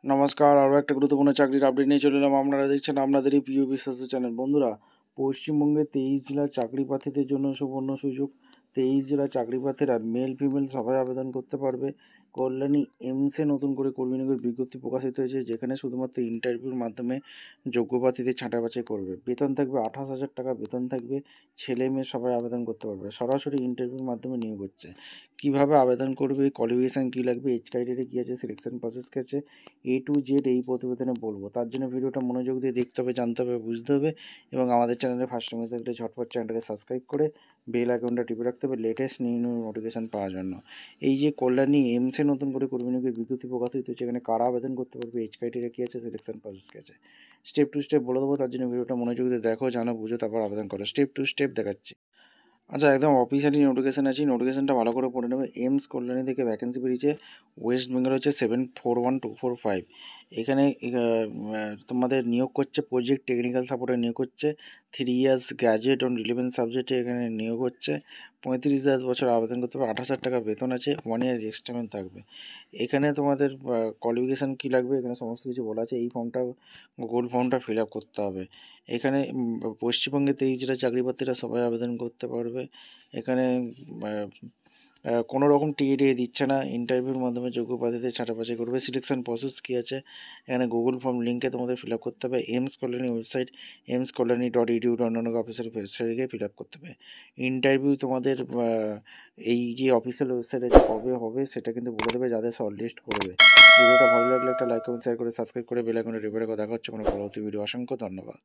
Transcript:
নমস্কার, আরও একটা গুরুত্বপূর্ণ চাকরির আপডেট নিয়ে চলে এলাম। আপনারা দেখছেন আপনাদেরই প্রিয় বিশ্বস্ত চ্যানেল। বন্ধুরা, পশ্চিমবঙ্গে 23 জেলার চাকরি প্রার্থীদের জন্য সুবর্ণ সুযোগ। 23 জেলার চাকরি প্রার্থীরা মেল ফিমেল সবাই আবেদন করতে পারবে। কল্যাণী এমসে নতুন করে কর্মী নিয়োগের বিজ্ঞপ্তি প্রকাশিত হয়েছে, যেখানে শুধুমাত্র ইন্টারভিউর মাধ্যমে যোগ্য প্রার্থীদের ছাঁটাই বাছাই করবে। বেতন থাকবে 28,000 টাকা বেতন থাকবে। ছেলে মেয়ে সবাই আবেদন করতে পারবে। সরাসরি ইন্টারভিউর মাধ্যমে নিয়োগ হচ্ছে। কীভাবে আবেদন করবে, কোয়ালিফিকেশান কী লাগবে, এজ ক্রাইটেরিয়া কী আছে, সিলেকশন প্রসেস কী আছে, A to Z এই প্রতিবেদনে বলবো। তার জন্য ভিডিওটা মনোযোগ দিয়ে দেখতে হবে, জানতে হবে, বুঝতে হবে এবং আমাদের চ্যানেলে ফার্স্ট টাইম থাকলে ঝটপট চ্যানেলটাকে সাবস্ক্রাইব করে বেল আইকনটা টিপে রাখতে হবে লেটেস্ট নিউ নিউ নোটিফিকেশান পাওয়ার জন্য। এই যে কল্যাণী এমসে নতুন করে কর্মী নিয়োগের বিজ্ঞপ্তি প্রকাশিত হচ্ছে, এখানে কারা আবেদন করতে পারবে, এজ ক্রাইটেরিয়া কী আছে, সিলেকশন প্রসেস কী আছে, স্টেপ টু স্টেপ বলে দেবো। তার জন্য ভিডিওটা মনোযোগ দিয়ে দেখো, জানো, বুঝো, তারপর আবেদন করো। স্টেপ টু স্টেপ দেখাচ্ছি। আচ্ছা, একদম অফিসিয়ালি নোটিফিকেশান আছে, নোটিফিকেশানটা ভালো করে পড়ে নেবে। এমস কল্যাণী থেকে ভ্যাকেন্সি বেরিয়েছে। ওয়েস্ট বেঙ্গল হচ্ছে 741245। এখানে তোমাদের নিয়োগ করছে প্রজেক্ট টেকনিক্যাল সাপোর্টে নিয়োগ করছে। 3 ইয়ার্স গ্র্যাজুয়েট অন রিলেভেন্ট সাবজেক্টে এখানে নিয়োগ হচ্ছে। 35 বছর আবেদন করতে হবে। 28,000 টাকা বেতন আছে। 1 ইয়ার এক্সটেনমেন্ট থাকবে। এখানে তোমাদের কোয়ালিফিকেশান কী লাগবে এখানে সমস্ত কিছু বলা আছে। এই ফর্মটা, গুগল ফর্মটা ফিল আপ করতে হবে। এখানে পশ্চিমবঙ্গে 23 জেলার চাকরি প্রার্থীরা সবাই আবেদন করতে পারবে। এখানে কোনো রকম টিএ দিচ্ছে না। ইন্টারভিউর মাধ্যমে যোগ্য প্রার্থীদের ছাঁটা বাছাই করবে। সিলেকশন প্রসেস কী আছে, এখানে গুগল ফর্ম লিঙ্কে তোমাদের ফিল আপ করতে হবে। Aims Kalyani website emskallani.edu.in official ওয়েবসাইটে গিয়ে ফিল আপ করতে হবে। ইন্টারভিউ তোমাদের এই যে অফিসিয়াল ওয়েবসাইটে যে কবে হবে সেটা কিন্তু বলে দেবে, যাদের শর্ট লিস্ট করবে। ভিডিওটা ভালো লাগলে একটা লাইক কমেন্ট শেয়ার করে সাবস্ক্রাইব করে বেল আইকনে টিপে রাখো। দেখা হচ্ছে কোনো পরবর্তী ভিডিও। অসংখ্য ধন্যবাদ।